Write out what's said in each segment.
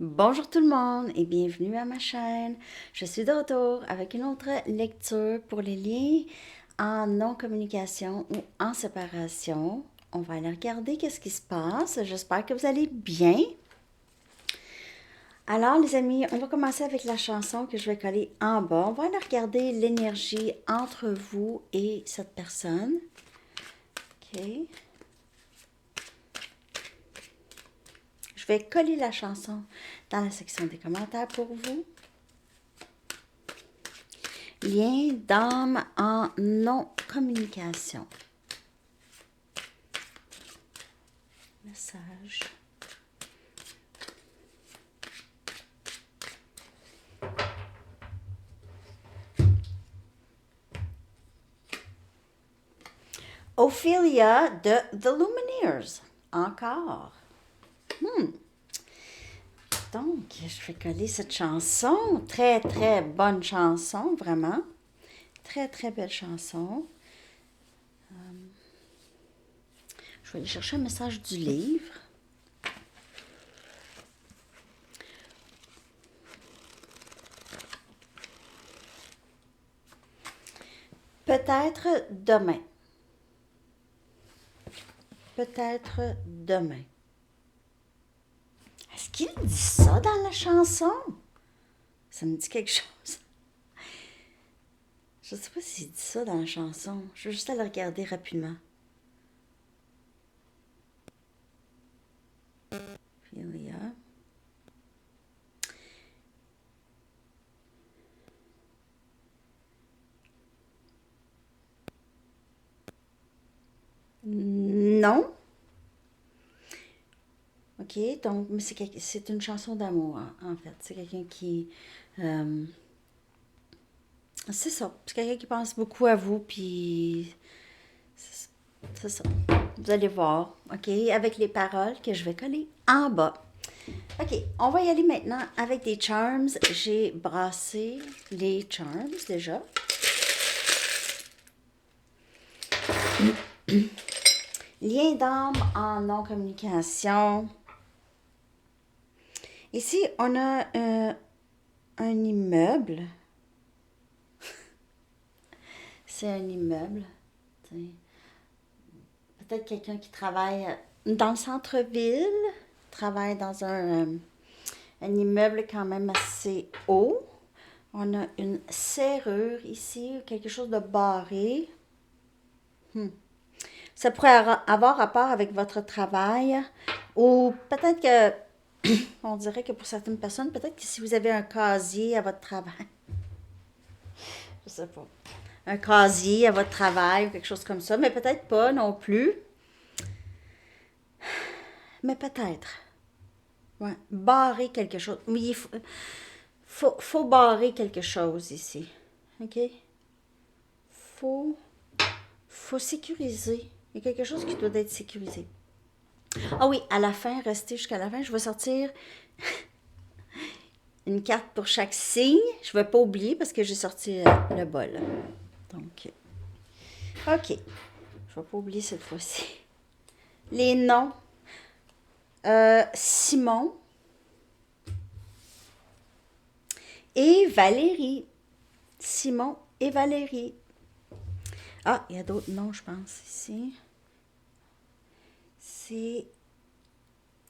Bonjour tout le monde et bienvenue à ma chaîne. Je suis de retour avec une autre lecture pour les liens en non-communication ou en séparation. On va aller regarder qu'est-ce qui se passe. J'espère que vous allez bien. Alors les amis, on va commencer avec la chanson que je vais coller en bas. On va aller regarder l'énergie entre vous et cette personne. OK. Je vais coller la chanson dans la section des commentaires pour vous. Lien d'âme en non-communication. Message. Ophelia de The Lumineers. Encore. Donc, je vais coller cette chanson. Très, très bonne chanson, vraiment. Très, très belle chanson. Je vais aller chercher un message du livre. Peut-être demain. Peut-être demain. Est-ce qu'il dit ça dans la chanson? Ça me dit quelque chose. Je ne sais pas s'il dit ça dans la chanson. Je vais juste aller regarder rapidement. Ophelia. Non. OK, donc, mais c'est une chanson d'amour, en fait. C'est quelqu'un qui... euh, c'est ça. C'est quelqu'un qui pense beaucoup à vous, puis... C'est ça. Vous allez voir, OK, avec les paroles que je vais coller en bas. OK, on va y aller maintenant avec des charms. J'ai brassé les charms, déjà. Lien d'âme en non-communication. Ici, on a un immeuble. C'est un immeuble. T'sais. Peut-être quelqu'un qui travaille dans le centre-ville, travaille dans un immeuble quand même assez haut. On a une serrure ici, quelque chose de barré. Ça pourrait avoir rapport avec votre travail ou peut-être que, on dirait que pour certaines personnes, peut-être que si vous avez un casier à votre travail, je sais pas, un casier à votre travail ou quelque chose comme ça, mais peut-être pas non plus, mais peut-être. Ouais, barrer quelque chose. Oui, faut barrer quelque chose ici. OK? Faut, faut sécuriser. Il y a quelque chose qui doit être sécurisé. Ah oui, à la fin, restez jusqu'à la fin. Je vais sortir une carte pour chaque signe. Je ne vais pas oublier parce que j'ai sorti le bol. Donc, OK. Je ne vais pas oublier cette fois-ci. Les noms. Simon et Valérie. Simon et Valérie. Ah, il y a d'autres noms, je pense, ici. C'est...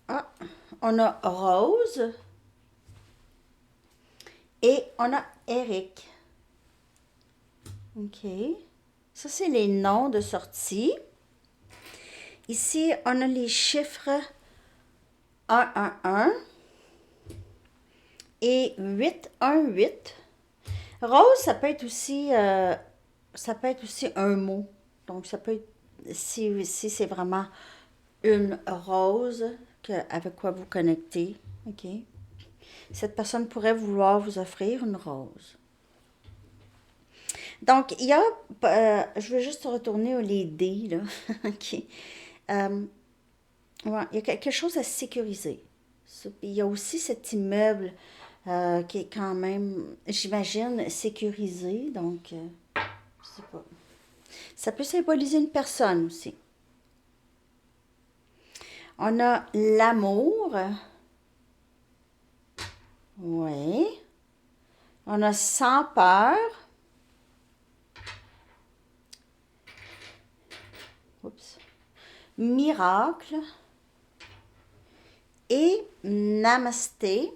Ah, on a Rose et on a Eric. OK. Ça, c'est les noms de sortie. Ici, on a les chiffres 111 et 818. Rose, ça peut être aussi un mot. Donc, ça peut être, si c'est vraiment une rose avec quoi vous connectez, OK? Cette personne pourrait vouloir vous offrir une rose. Donc, il y a, je veux juste retourner les dés, là, OK? Ouais, il y a quelque chose à sécuriser. Il y a aussi cet immeuble qui est quand même, j'imagine, sécurisé. Donc, je sais pas. Ça peut symboliser une personne aussi. On a l'amour Oui. On a sans peur. Oups. Miracle. Et namasté.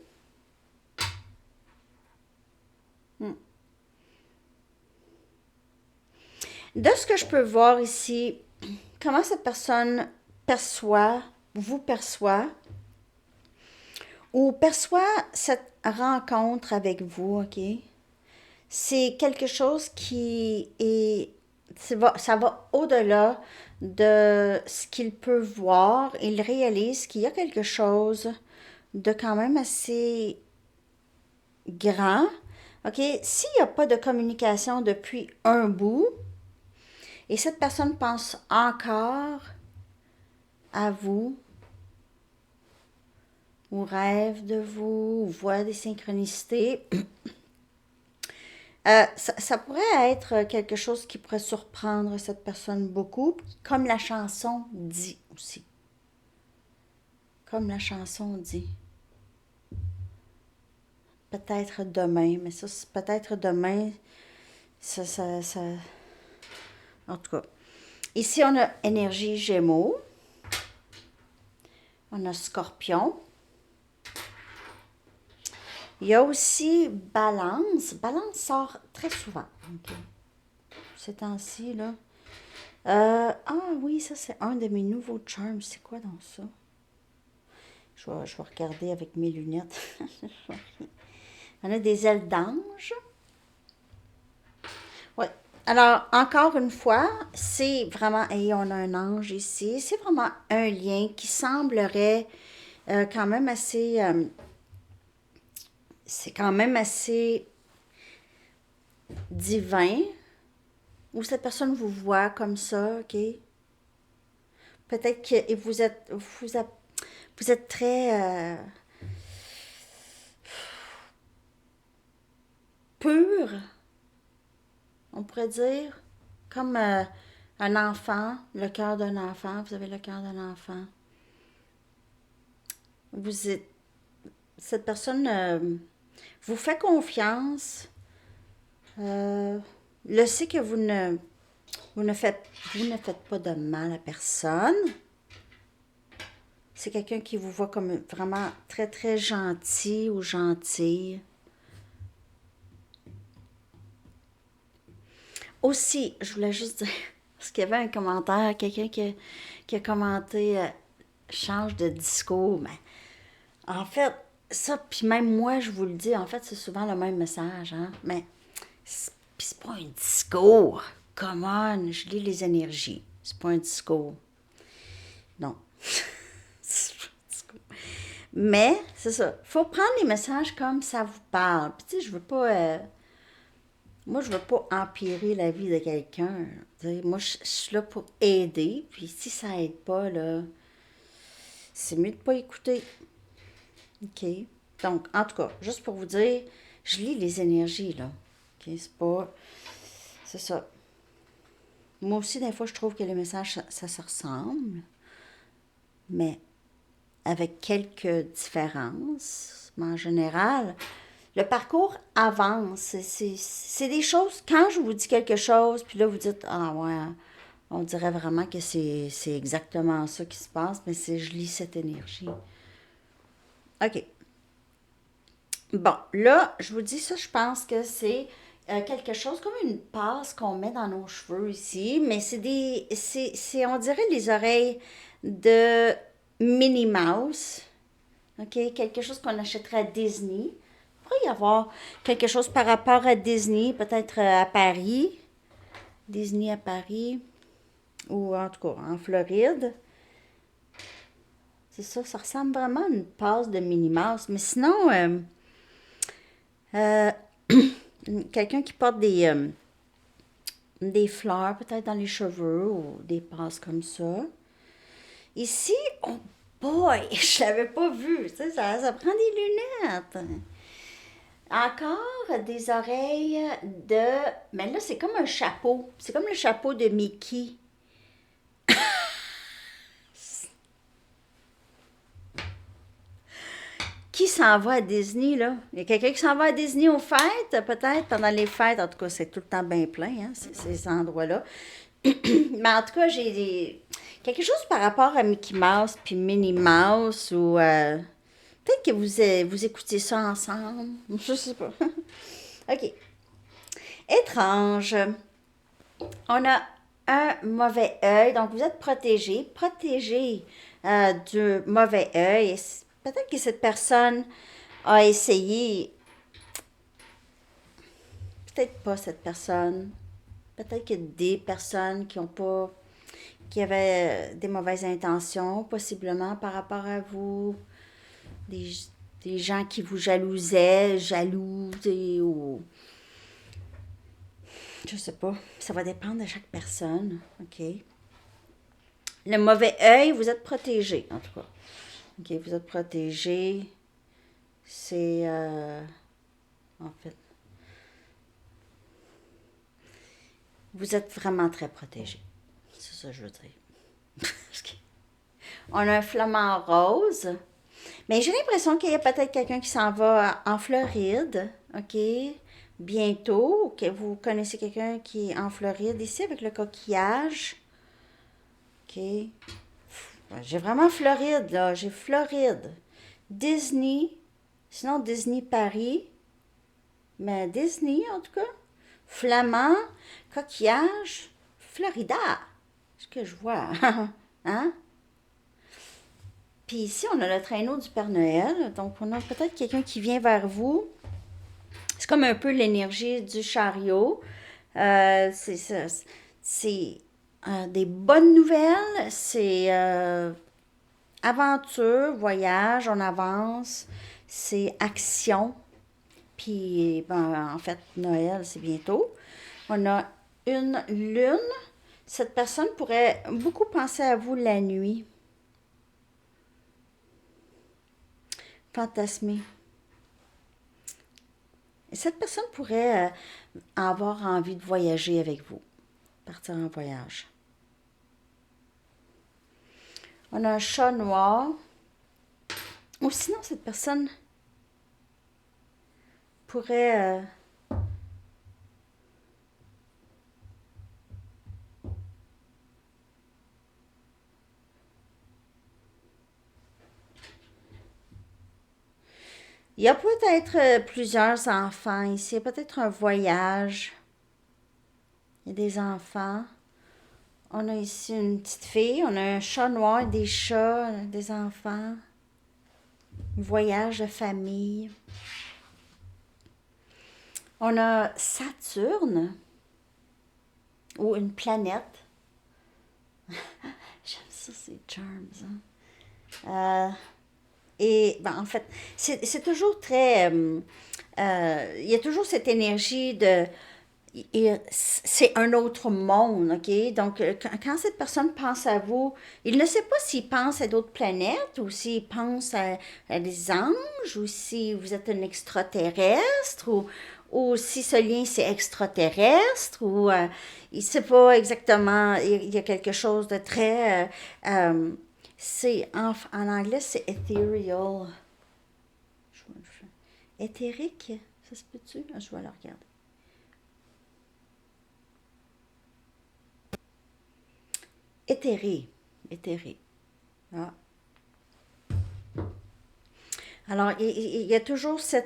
De ce que je peux voir ici, comment cette personne vous perçoit, ou perçoit cette rencontre avec vous, OK? C'est quelque chose qui est... Ça va au-delà de ce qu'il peut voir. Il réalise qu'il y a quelque chose de quand même assez grand. OK? S'il n'y a pas de communication depuis un bout, et cette personne pense encore à vous, ou rêve de vous, ou voit des synchronicités, ça pourrait être quelque chose qui pourrait surprendre cette personne beaucoup, comme la chanson dit aussi. Comme la chanson dit. Peut-être demain, mais ça, peut-être demain, ça... En tout cas. Ici, on a énergie Gémeaux. On a Scorpion. Il y a aussi Balance. Balance sort très souvent. Okay. Ces temps-ci, là. Ah oui, ça, c'est un de mes nouveaux charms. C'est quoi dans ça? Je vais regarder avec mes lunettes. On a des ailes d'ange. Ouais. Alors, encore une fois, c'est vraiment... Et on a un ange ici. C'est vraiment un lien qui semblerait quand même assez... c'est quand même assez divin. Ou cette personne vous voit comme ça, OK? Peut-être que vous êtes très pur, on pourrait dire. Comme un enfant, le cœur d'un enfant. Vous avez le cœur d'un enfant. Vous êtes, cette personne vous fait confiance. Le sait que vous ne faites pas de mal à personne. C'est quelqu'un qui vous voit comme vraiment très, très gentil ou gentille. Aussi, je voulais juste dire, parce qu'il y avait un commentaire, quelqu'un qui a commenté change de discours. Mais en fait, ça, puis même moi, je vous le dis, en fait, c'est souvent le même message. Hein? Mais c'est pas un discours. Come on, je lis les énergies. C'est pas un discours. Non. Mais, c'est ça. Faut prendre les messages comme ça vous parle. Puis, tu sais, je veux pas. Moi, je veux pas empirer la vie de quelqu'un. Moi, je suis là pour aider. Puis, si ça aide pas, là, c'est mieux de pas écouter. OK? Donc, en tout cas, juste pour vous dire, je lis les énergies, là. OK? C'est pas. C'est ça. Moi aussi, des fois, je trouve que les messages, ça se ressemble. Mais avec quelques différences. Mais en général, le parcours avance. C'est des choses, quand je vous dis quelque chose, puis là vous dites, ah ouais, on dirait vraiment que c'est exactement ça qui se passe, mais c'est je lis cette énergie. OK. Bon, là, je vous dis ça, je pense que c'est quelque chose comme une passe qu'on met dans nos cheveux ici, mais on dirait les oreilles de Minnie Mouse. OK? Quelque chose qu'on achèterait à Disney. Il pourrait y avoir quelque chose par rapport à Disney, peut-être à Paris. Disney à Paris. Ou en tout cas, en Floride. C'est ça, ça ressemble vraiment à une passe de Minnie Mouse. Mais sinon, euh, quelqu'un qui porte des fleurs peut-être dans les cheveux ou des passes comme ça. Ici, oh boy, je l'avais pas vu. Tu sais, ça prend des lunettes. Encore des oreilles de... Mais là, c'est comme un chapeau. C'est comme le chapeau de Mickey. Qui s'en va à Disney, là? Il y a quelqu'un qui s'en va à Disney aux fêtes, peut-être, pendant les fêtes. En tout cas, c'est tout le temps bien plein, hein, ces endroits-là. Mais en tout cas, quelque chose par rapport à Mickey Mouse puis Minnie Mouse ou peut-être que vous écoutez ça ensemble. Je sais pas. OK. Étrange. On a un mauvais œil, donc vous êtes protégé du mauvais œil. Peut-être que cette personne a essayé, peut-être pas cette personne, peut-être que des personnes qui ont pas, qui avaient des mauvaises intentions, possiblement par rapport à vous, des, des gens qui vous jalousaient, jaloux, ou je sais pas, ça va dépendre de chaque personne, ok. Le mauvais œil, vous êtes protégé, en tout cas. Ok, vous êtes protégé. C'est, en fait, vous êtes vraiment très protégé. C'est ça que je veux dire. On a un flamant rose. Mais j'ai l'impression qu'il y a peut-être quelqu'un qui s'en va en Floride, ok? Bientôt, que vous connaissez quelqu'un qui est en Floride ici avec le coquillage. Ok. J'ai vraiment Floride, là. J'ai Floride. Disney. Sinon, Disney Paris. Mais Disney, en tout cas. Flamand. Coquillage. Florida. C'est ce que je vois. Hein? Puis ici, on a le traîneau du Père Noël. Donc, on a peut-être quelqu'un qui vient vers vous. C'est comme un peu l'énergie du chariot. C'est des bonnes nouvelles. C'est aventure, voyage, on avance. C'est action. Puis, ben, en fait, Noël, c'est bientôt. On a une lune. Cette personne pourrait beaucoup penser à vous la nuit. Fantasmer. Et cette personne pourrait avoir envie de voyager avec vous. Partir en voyage. On a un chat noir. Ou sinon, cette personne pourrait il y a peut-être plusieurs enfants ici. Il y a peut-être un voyage. Il y a des enfants. On a ici une petite fille. On a un chat noir, des chats, des enfants. Un voyage de famille. On a Saturne ou une planète. J'aime ça, c'est Charms. Hein? Et ben, en fait, c'est toujours très... il y a toujours cette énergie de... C'est un autre monde, OK? Donc, quand cette personne pense à vous, il ne sait pas s'il pense à d'autres planètes ou s'il pense à des anges ou si vous êtes un extraterrestre ou si ce lien c'est extraterrestre ou il ne sait pas exactement, il y a quelque chose de très... c'est en anglais, c'est ethereal. Éthérique, ça se peut-tu? Ah, je vais le regarder. Éthéré. Éthéré. Ah. Alors, il y a toujours ce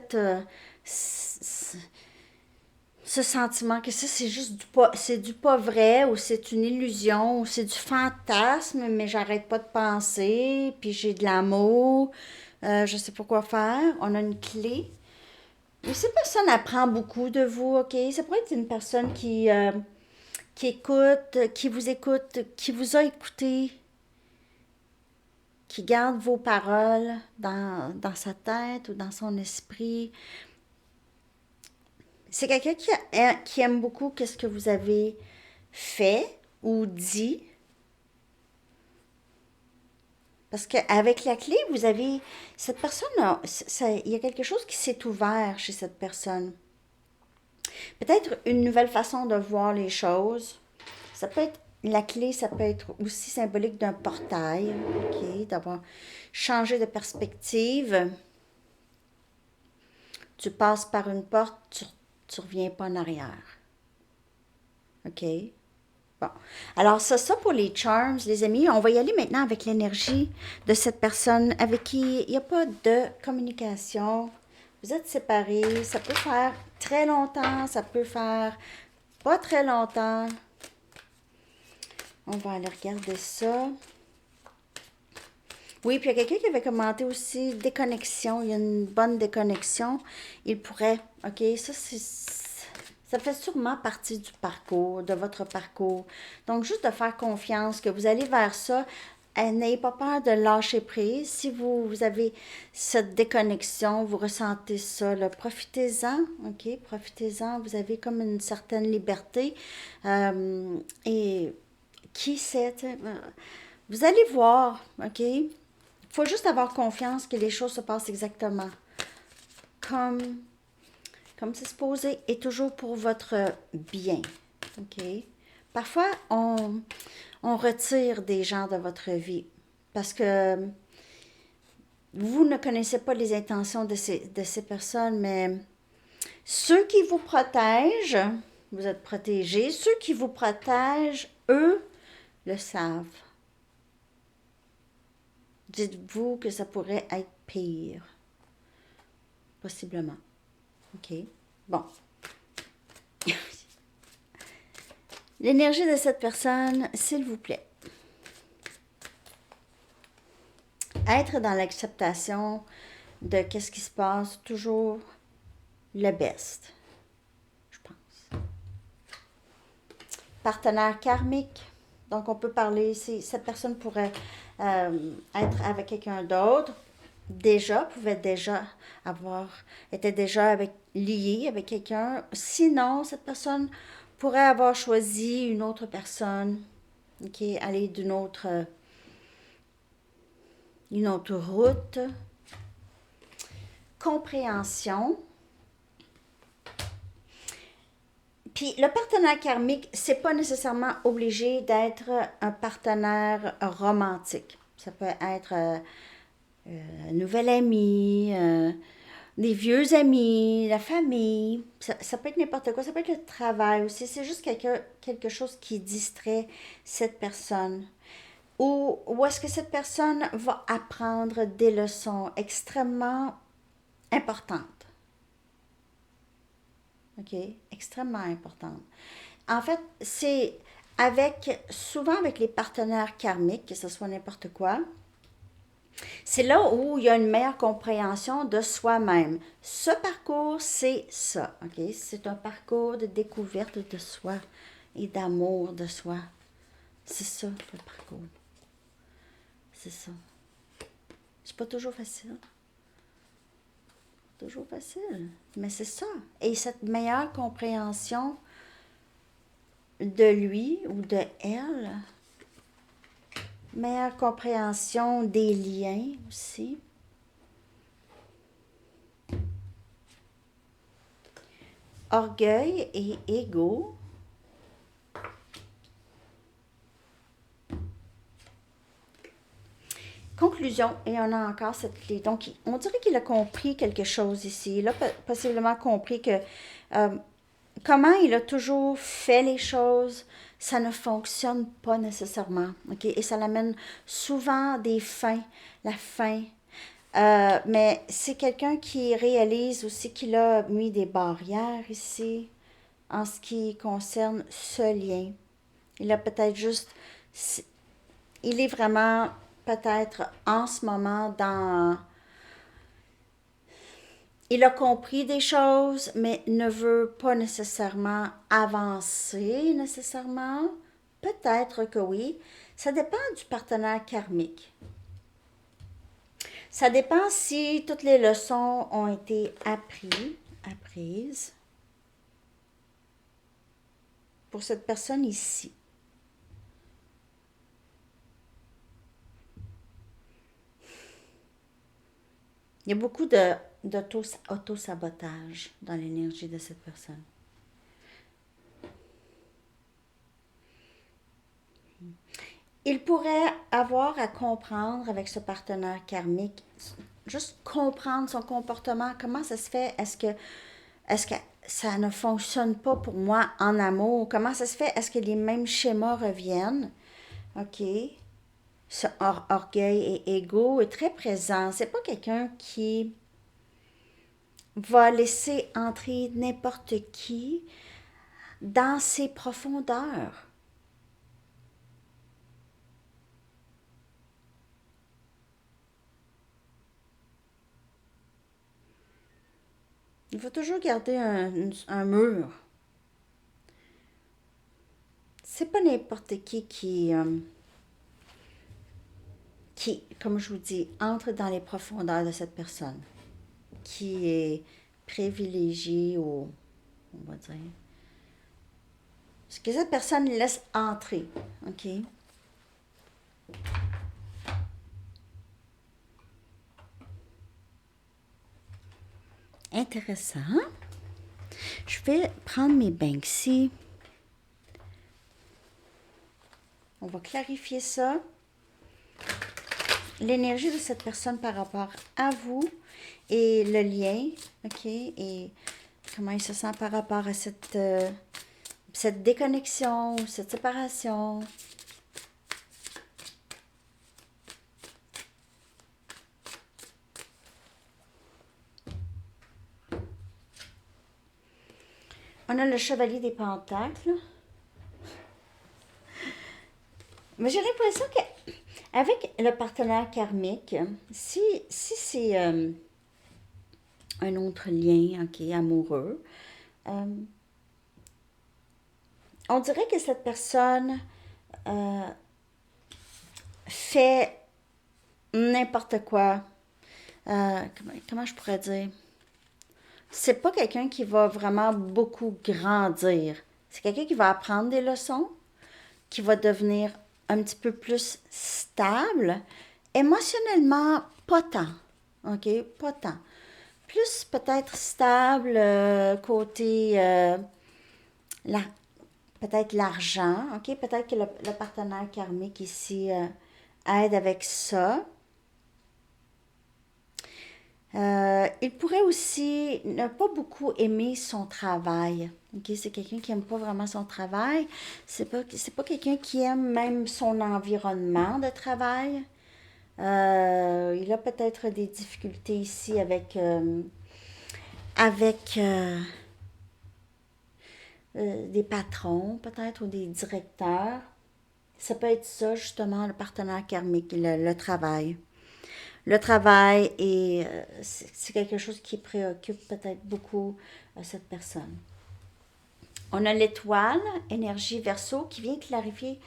sentiment que ça, c'est du pas vrai, ou c'est une illusion, ou c'est du fantasme, mais j'arrête pas de penser, puis j'ai de l'amour, je sais pas quoi faire. On a une clé. Mais cette personne apprend beaucoup de vous, ok? Ça pourrait être une personne qui écoute, qui vous a écouté, qui garde vos paroles dans sa tête ou dans son esprit. C'est quelqu'un qui aime beaucoup qu'est-ce que vous avez fait ou dit. Parce qu'avec la clé, vous avez... Cette personne, il y a quelque chose qui s'est ouvert chez cette personne. Peut-être une nouvelle façon de voir les choses. Ça peut être la clé, ça peut être aussi symbolique d'un portail, ok, d'avoir changé de perspective. tu passes par une porte, tu reviens pas en arrière. OK? Bon. Alors, ça pour les charms, les amis. On va y aller maintenant avec l'énergie de cette personne avec qui il n'y a pas de communication. Vous êtes séparés. Ça peut faire très longtemps, ça peut faire pas très longtemps. On va aller regarder ça. Oui, puis il y a quelqu'un qui avait commenté aussi déconnexion. Il y a une bonne déconnexion. Il pourrait. OK, ça fait sûrement partie du parcours, de votre parcours. Donc, juste de faire confiance que vous allez vers ça. N'ayez pas peur de lâcher prise. Si vous avez cette déconnexion, vous ressentez ça, là, profitez-en, OK? Profitez-en. Vous avez comme une certaine liberté. Et qui sait, vous allez voir, OK? Il faut juste avoir confiance que les choses se passent exactement comme c'est supposé et toujours pour votre bien. OK? Parfois, on retire des gens de votre vie parce que vous ne connaissez pas les intentions de ces personnes, mais ceux qui vous protègent, vous êtes protégés. Ceux qui vous protègent, eux, le savent. Dites-vous que ça pourrait être pire. Possiblement. OK? Bon. L'énergie de cette personne, s'il vous plaît. Être dans l'acceptation de qu'est-ce qui se passe, toujours le best, je pense. Partenaire karmique. Donc, on peut parler, cette personne pourrait être avec quelqu'un d'autre, pouvait déjà était déjà lié avec quelqu'un. Sinon, cette personne pourrait avoir choisi une autre personne, OK, aller une autre route. Compréhension. Puis le partenaire karmique, c'est pas nécessairement obligé d'être un partenaire romantique. Ça peut être un nouvel ami, des vieux amis, la famille. Ça peut être n'importe quoi. Ça peut être le travail aussi. C'est juste quelque chose qui distrait cette personne. Ou est-ce que cette personne va apprendre des leçons extrêmement importantes. OK? Extrêmement importantes. En fait, c'est souvent avec les partenaires karmiques, que ce soit n'importe quoi, c'est là où il y a une meilleure compréhension de soi-même. Ce parcours, c'est ça, OK? C'est un parcours de découverte de soi et d'amour de soi. C'est ça, le parcours. C'est ça. C'est pas toujours facile. Toujours facile. Mais c'est ça. Et cette meilleure compréhension de lui ou de elle, meilleure compréhension des liens aussi. Orgueil et ego. Conclusion, et on a encore cette clé. Donc, on dirait qu'il a compris quelque chose ici. Il a possiblement compris que comment il a toujours fait les choses, ça ne fonctionne pas nécessairement. OK? Et ça l'amène souvent des fins, la fin. Mais c'est quelqu'un qui réalise aussi qu'il a mis des barrières ici en ce qui concerne ce lien. Il a peut-être juste... Il est vraiment peut-être en ce moment dans... Il a compris des choses, mais ne veut pas nécessairement avancer nécessairement. Peut-être que oui. Ça dépend du partenaire karmique. Ça dépend si toutes les leçons ont été apprises pour cette personne ici. Il y a beaucoup d'auto-sabotage dans l'énergie de cette personne. Il pourrait avoir à comprendre avec ce partenaire karmique juste comprendre son comportement. Comment ça se fait? Est-ce que ça ne fonctionne pas pour moi en amour? Comment ça se fait? Est-ce que les mêmes schémas reviennent? OK. Ce orgueil et ego est très présent. C'est pas quelqu'un qui va laisser entrer n'importe qui dans ses profondeurs. Il faut toujours garder un mur. C'est pas n'importe qui, comme je vous dis, entre dans les profondeurs de cette personne, qui est privilégié ou, on va dire, ce que cette personne laisse entrer, OK? Intéressant. Je vais prendre mes Banksy. On va clarifier ça. L'énergie de cette personne par rapport à vous et le lien, OK? Et comment il se sent par rapport à cette déconnexion, cette séparation. On a le chevalier des pentacles. Mais j'ai l'impression que avec le partenaire karmique, si c'est un autre lien, OK, amoureux, euh, on dirait que cette personne euh, fait n'importe quoi. Comment je pourrais dire? C'est pas quelqu'un qui va vraiment beaucoup grandir. C'est quelqu'un qui va apprendre des leçons, qui va devenir un petit peu plus stable, émotionnellement pas tant, ok, pas tant. Plus peut-être stable côté la, peut-être l'argent, ok, peut-être que le partenaire karmique ici aide avec ça. Il pourrait aussi ne pas beaucoup aimer son travail. Ok, c'est quelqu'un qui n'aime pas vraiment son travail. C'est pas quelqu'un qui aime même son environnement de travail. Il a peut-être des difficultés ici avec des patrons, peut-être, ou des directeurs. Ça peut être ça, justement, le partenaire karmique, le travail. Le travail et c'est quelque chose qui préoccupe peut-être beaucoup cette personne. On a l'étoile, énergie verso, qui vient clarifier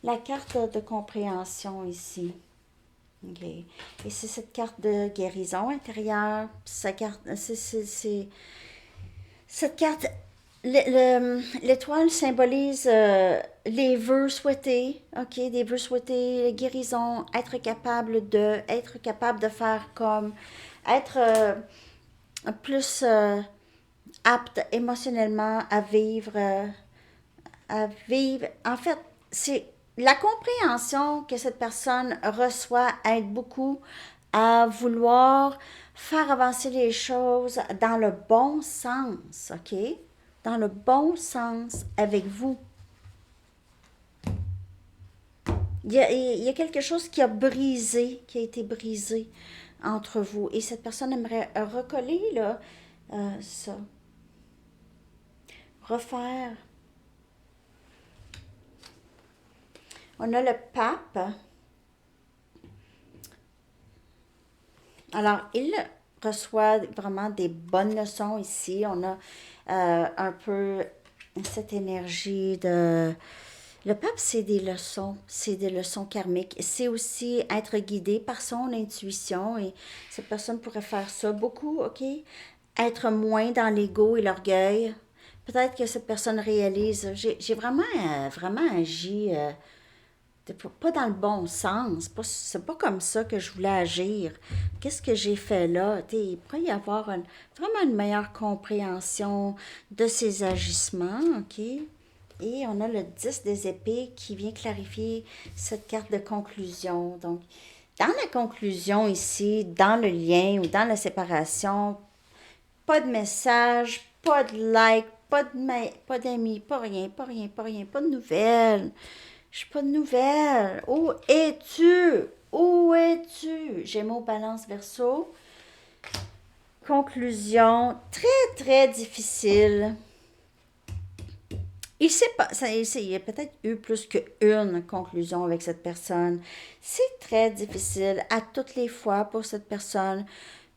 la carte de compréhension ici. OK. Et c'est cette carte de guérison intérieure. Cette carte, l'étoile symbolise les vœux souhaités, ok, des vœux souhaités, guérison, être capable de faire comme, être plus apte émotionnellement à vivre. En fait, c'est la compréhension que cette personne reçoit aide beaucoup à vouloir faire avancer les choses dans le bon sens, OK? Dans le bon sens avec vous. Il y a quelque chose qui a été brisé entre vous. Et cette personne aimerait recoller là, ça. Refaire. On a le pape. Alors, il reçoit vraiment des bonnes leçons ici. On a un peu cette énergie de... Le pape, c'est des leçons karmiques. C'est aussi être guidé par son intuition et cette personne pourrait faire ça beaucoup, OK? Être moins dans l'ego et l'orgueil. Peut-être que cette personne réalise, j'ai vraiment agi pas dans le bon sens. C'est pas comme ça que je voulais agir. Qu'est-ce que j'ai fait là? Il pourrait y avoir vraiment une meilleure compréhension de ses agissements, OK? Et on a le 10 des épées qui vient clarifier cette carte de conclusion. Donc, Dans la conclusion ici, dans le lien ou dans la séparation, pas de message, pas de like, pas d'amis, pas rien, pas rien, pas rien, pas de nouvelles. Je pas de nouvelles. Où es-tu? Où es-tu? Gémeaux, Balance, Verseau. Conclusion, très très difficile. Il sait pas, il y a peut-être eu plus qu'une conclusion avec cette personne. C'est très difficile à toutes les fois pour cette personne.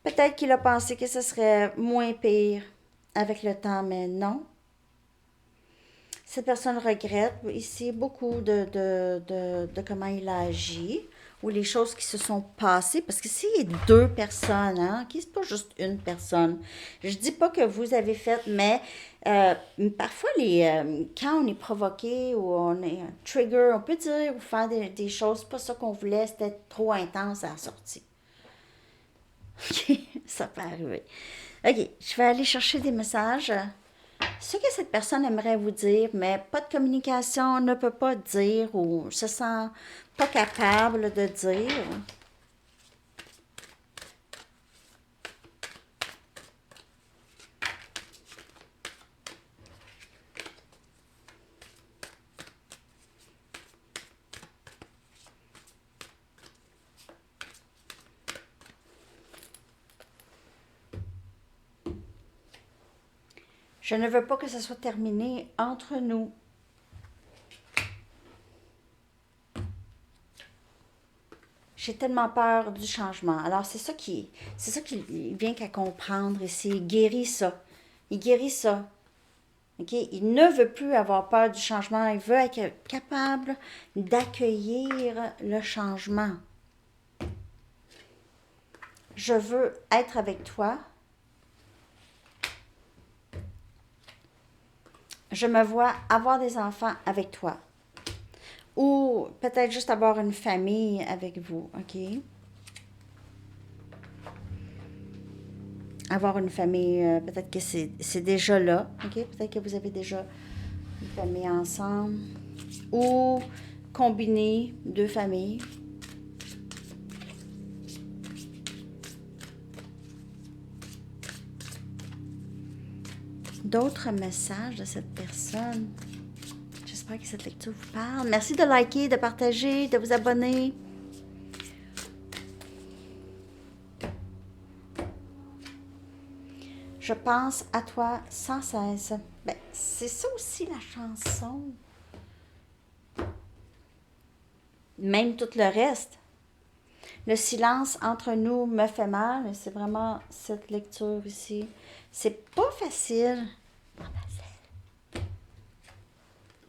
Peut-être qu'il a pensé que ce serait moins pire avec le temps, mais non. Cette personne regrette ici beaucoup de comment il a agi ou les choses qui se sont passées. Parce que c'est deux personnes, hein, qui c'est pas juste une personne. Je dis pas que vous avez fait, mais euh, parfois, quand on est provoqué ou on est un trigger, on peut dire ou faire des choses, pas ça qu'on voulait, c'était trop intense à la sortie. OK, ça peut arriver. OK, je vais aller chercher des messages. Ce que cette personne aimerait vous dire, mais pas de communication, ne peut pas dire ou se sent pas capable de dire. Je ne veux pas que ce soit terminé entre nous. J'ai tellement peur du changement. Alors c'est ça qu'il vient qu'à comprendre ici. Il guérit ça. Il guérit ça. OK? Il ne veut plus avoir peur du changement. Il veut être capable d'accueillir le changement. Je veux être avec toi. Je me vois avoir des enfants avec toi. Ou peut-être juste avoir une famille avec vous, OK? Avoir une famille, peut-être que c'est déjà là, OK? Peut-être que vous avez déjà une famille ensemble. Ou combiner deux familles. D'autres messages de cette personne. J'espère que cette lecture vous parle. Merci de liker, de partager, de vous abonner. Je pense à toi sans cesse. Ben, c'est ça aussi la chanson. Même tout le reste. Le silence entre nous me fait mal. C'est vraiment cette lecture ici. C'est pas facile.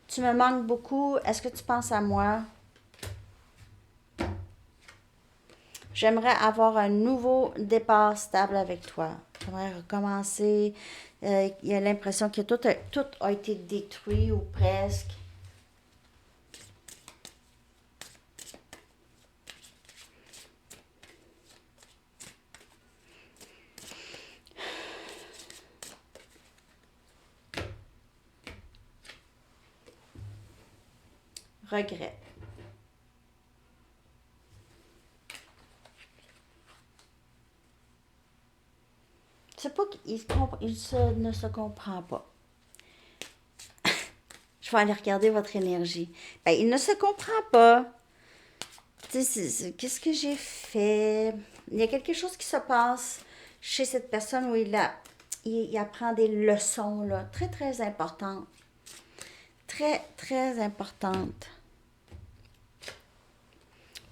Tu me manques beaucoup. Est-ce que tu penses à moi? J'aimerais avoir un nouveau départ stable avec toi. J'aimerais recommencer. Il y a l'impression que tout a été détruit ou presque. Regret. C'est pas ne se comprend pas. Je vais aller regarder votre énergie. Ben, il ne se comprend pas. Qu'est-ce que j'ai fait? Il y a quelque chose qui se passe chez cette personne où il apprend des leçons là, très, très importantes. Très, très importantes.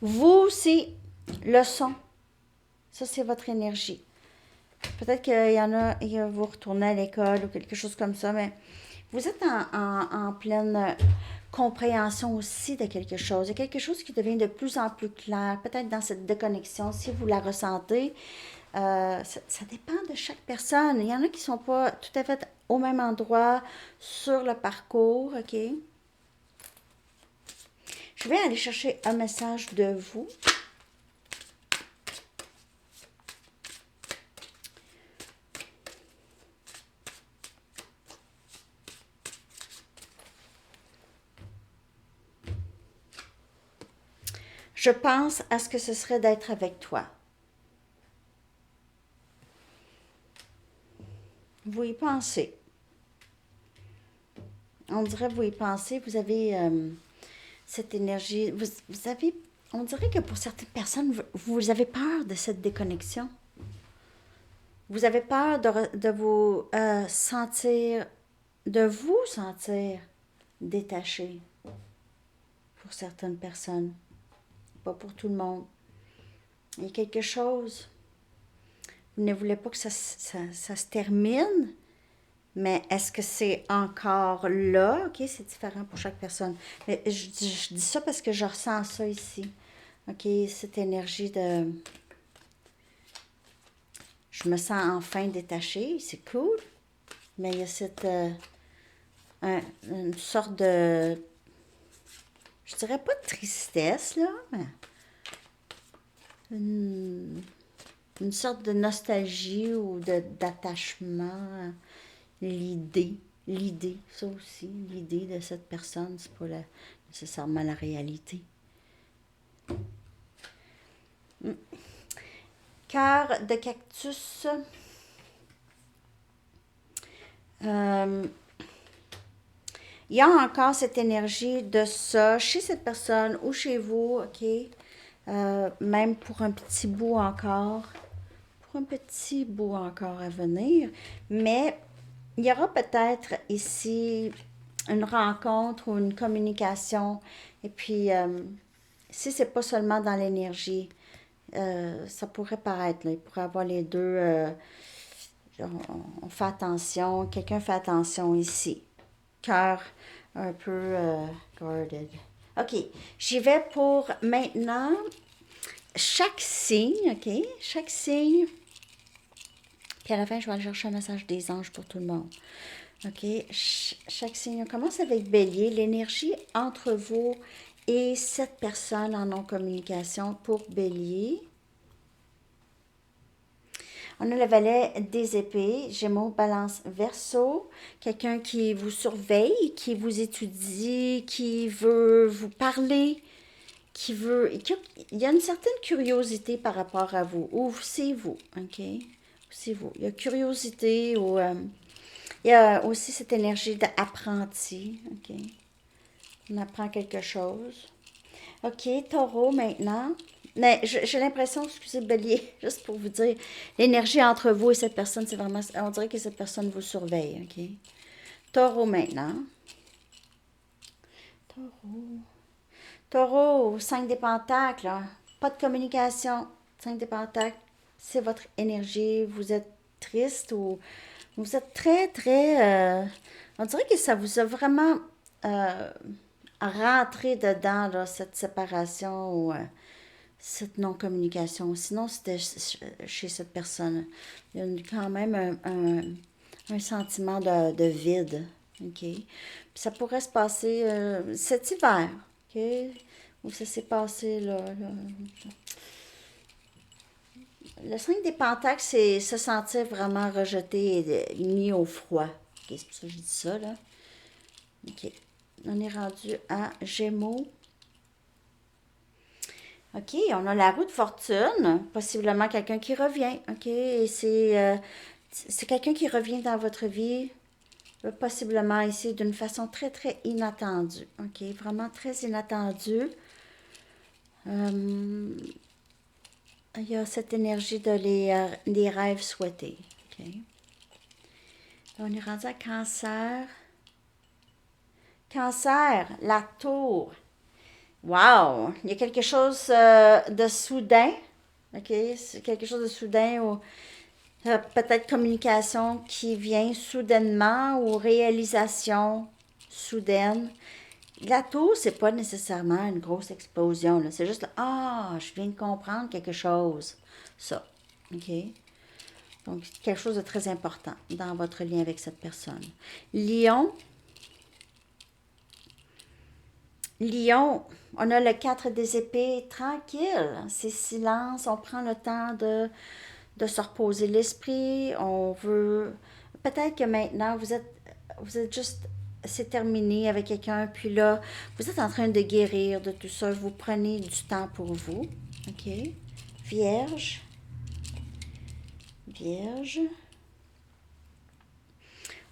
Vous aussi, leçon. Ça, c'est votre énergie. Peut-être qu'il y en a, vous retournez à l'école ou quelque chose comme ça, mais vous êtes en pleine compréhension aussi de quelque chose. Il y a quelque chose qui devient de plus en plus clair, peut-être dans cette déconnexion, si vous la ressentez. Ça dépend de chaque personne. Il y en a qui ne sont pas tout à fait au même endroit sur le parcours, OK? Je vais aller chercher un message de vous. Je pense à ce que ce serait d'être avec toi. Vous y pensez. On dirait vous y pensez. Vous avez cette énergie. Vous avez. On dirait que pour certaines personnes, vous avez peur de cette déconnexion. Vous avez peur de vous sentir, de vous sentir détaché pour certaines personnes, pas pour tout le monde. Il y a quelque chose. Vous ne voulez pas que ça se termine, mais est-ce que c'est encore là? OK, c'est différent pour chaque personne. Mais je dis ça parce que je ressens ça ici. OK, cette énergie de... Je me sens enfin détachée, c'est cool. Mais il y a une sorte de... Je dirais pas de tristesse, là, mais une sorte de nostalgie ou d'attachement. L'idée, ça aussi, l'idée de cette personne, c'est pas nécessairement la réalité. Cœur de cactus. Il y a encore cette énergie de ça chez cette personne ou chez vous, OK? Même pour un petit bout encore. Pour un petit bout encore à venir. Mais il y aura peut-être ici une rencontre ou une communication. Et puis, si c'est pas seulement dans l'énergie, ça pourrait paraître, là, il pourrait avoir les deux. On fait attention, quelqu'un fait attention ici. Cœur un peu guarded. OK, j'y vais pour maintenant chaque signe, OK? Chaque signe. Puis à la fin, je vais aller chercher un message des anges pour tout le monde. OK? Chaque signe. On commence avec Bélier. L'énergie entre vous et cette personne en non-communication pour Bélier. On a le valet des épées, Gémeaux, Balance, Verseau. Quelqu'un qui vous surveille, qui vous étudie, qui veut vous parler, il y a une certaine curiosité par rapport à vous. Ou c'est vous, OK? C'est vous. Il y a curiosité ou il y a aussi cette énergie d'apprenti, OK? On apprend quelque chose. OK, Taureau maintenant. Mais j'ai l'impression, excusez Bélier, juste pour vous dire, l'énergie entre vous et cette personne, c'est vraiment, on dirait que cette personne vous surveille, OK? Taureau maintenant. Taureau. Taureau, 5 des pentacles, là. Pas de communication. 5 des pentacles, c'est votre énergie. Vous êtes triste ou vous êtes très, très... on dirait que ça vous a vraiment rentré dedans, là, cette séparation ou cette non-communication. Sinon, c'était chez cette personne. Il y a quand même un sentiment de vide. OK? Puis ça pourrait se passer cet hiver. OK? Où ça s'est passé là. Le 5 des pentacles, c'est se sentir vraiment rejeté et mis au froid. OK, c'est pour ça que je dis ça, là. OK. On est rendu à Gémeaux. OK, on a la roue de fortune, possiblement quelqu'un qui revient. OK, et c'est quelqu'un qui revient dans votre vie, possiblement ici d'une façon très, très inattendue. OK, vraiment très inattendue. Il y a cette énergie de les rêves souhaités. OK. On est rendu à Cancer. Cancer, la tour. Wow! Il y a quelque chose de soudain. OK? C'est quelque chose de soudain ou peut-être communication qui vient soudainement ou réalisation soudaine. La tour, c'est pas nécessairement une grosse explosion. Là. C'est juste, je viens de comprendre quelque chose. Ça. OK? Donc, quelque chose de très important dans votre lien avec cette personne. Lion. Lion, on a le 4 des épées, tranquille, c'est silence, on prend le temps de se reposer l'esprit, on veut... Peut-être que maintenant, vous êtes juste c'est terminé avec quelqu'un, puis là, vous êtes en train de guérir de tout ça. Vous prenez du temps pour vous. OK? Vierge, Vierge.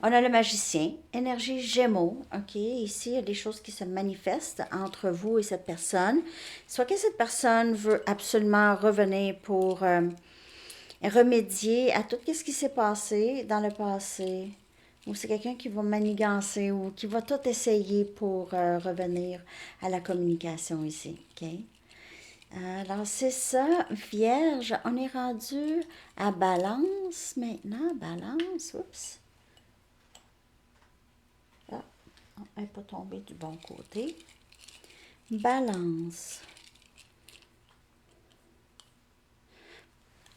On a le magicien, énergie Gémeaux, OK? Ici, il y a des choses qui se manifestent entre vous et cette personne. Soit que cette personne veut absolument revenir pour remédier à tout ce qui s'est passé dans le passé. Ou c'est quelqu'un qui va manigancer ou qui va tout essayer pour revenir à la communication ici, OK? Alors, c'est ça, Vierge. On est rendu à Balance maintenant. Balance, oups. Ah, elle n'est pas tombée du bon côté. Balance.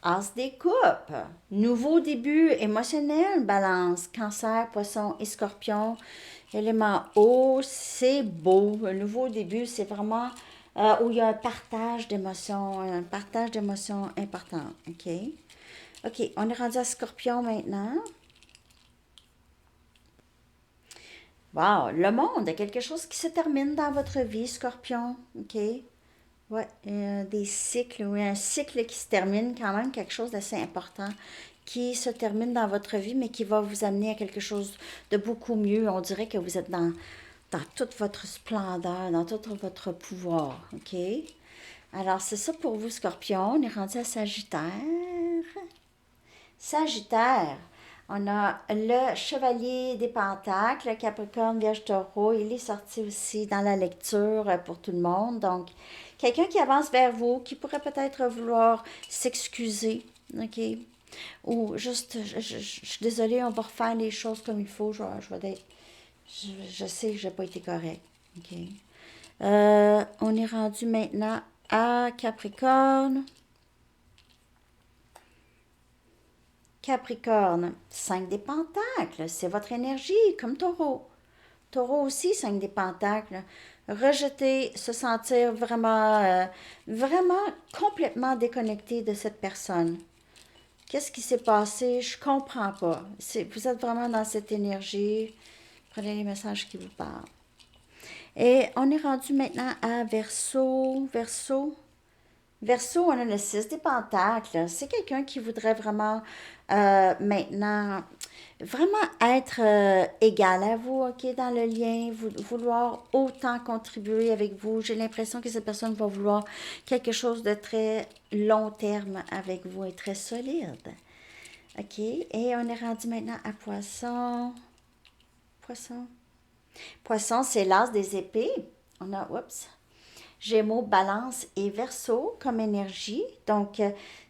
As des coupes. Nouveau début émotionnel, Balance. Cancer, Poisson et Scorpion. Élément eau, c'est beau. Un nouveau début, c'est vraiment où il y a un partage d'émotions important. OK? OK, on est rendu à Scorpion maintenant. Wow, le monde, il y a quelque chose qui se termine dans votre vie, Scorpion. OK? Ouais, des cycles, oui, un cycle qui se termine, quand même quelque chose d'assez important qui se termine dans votre vie, mais qui va vous amener à quelque chose de beaucoup mieux. On dirait que vous êtes dans toute votre splendeur, dans tout votre pouvoir, OK? Alors, c'est ça pour vous, Scorpion. On est rendu à Sagittaire. Sagittaire, on a le Chevalier des Pentacles, le Capricorne, Vierge, Taureau. Il est sorti aussi dans la lecture pour tout le monde. Donc, quelqu'un qui avance vers vous, qui pourrait peut-être vouloir s'excuser, OK? Ou juste, je suis désolée, on va refaire les choses comme il faut. Je sais que je n'ai pas été correct, OK? On est rendu maintenant à Capricorne. Capricorne, 5 des pentacles, c'est votre énergie, comme Taureau. Taureau aussi, 5 des pentacles. Rejeter, se sentir vraiment complètement déconnecté de cette personne. Qu'est-ce qui s'est passé? Je comprends pas. Vous êtes vraiment dans cette énergie. Prenez les messages qui vous parlent. Et on est rendu maintenant à Verseau. Verseau, on a le 6 des pentacles. C'est quelqu'un qui voudrait vraiment maintenant vraiment être égal à vous, OK, dans le lien, vouloir autant contribuer avec vous. J'ai l'impression que cette personne va vouloir quelque chose de très long terme avec vous et très solide. OK, et on est rendu maintenant à Poisson. Poisson. Poisson, c'est l'as des épées. On a, oups, Gémeaux, Balance et Verseau comme énergie. Donc,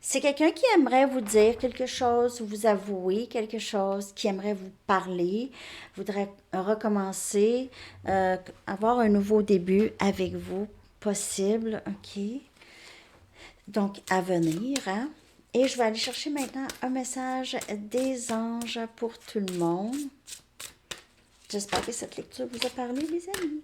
c'est quelqu'un qui aimerait vous dire quelque chose, vous avouer quelque chose, qui aimerait vous parler, voudrait recommencer, avoir un nouveau début avec vous, possible, OK? Donc, à venir, hein? Et je vais aller chercher maintenant un message des anges pour tout le monde. J'espère que cette lecture vous a parlé, les amis.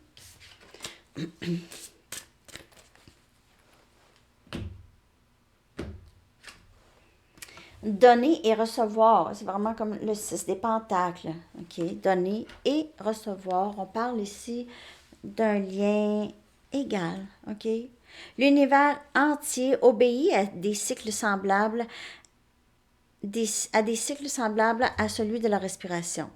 Donner et recevoir, c'est vraiment comme le 6 des pentacles. OK? Donner et recevoir. On parle ici d'un lien égal. OK? L'univers entier obéit à des cycles semblables, à celui de la respiration.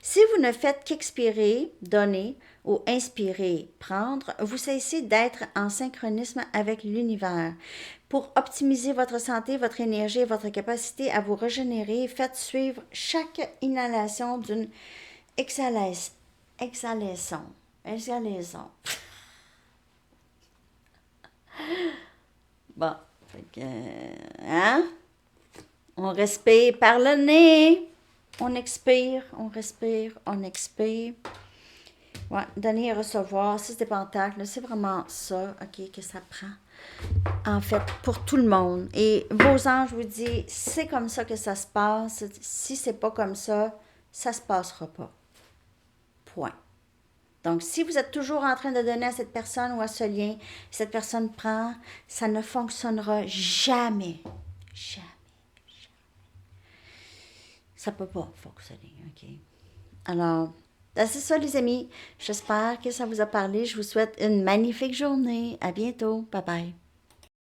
Si vous ne faites qu'expirer, donner ou inspirer, prendre, vous cessez d'être en synchronisme avec l'univers. Pour optimiser votre santé, votre énergie et votre capacité à vous régénérer, faites suivre chaque inhalation d'une exhalation. Exhalation. Exhalaison. Bon, fait que, hein? On respire par le nez. On expire, on respire, on expire. Ouais, donner et recevoir, 6 des pentacles, c'est vraiment ça, OK, que ça prend. En fait, pour tout le monde. Et vos anges vous disent, c'est comme ça que ça se passe. Si c'est pas comme ça se passera pas. Point. Donc, si vous êtes toujours en train de donner à cette personne ou à ce lien, cette personne prend, ça ne fonctionnera jamais. Jamais. Ça peut pas fonctionner, OK? Alors, C'est ça, les amis. J'espère que ça vous a parlé. Je vous souhaite une magnifique journée. À bientôt. Bye bye.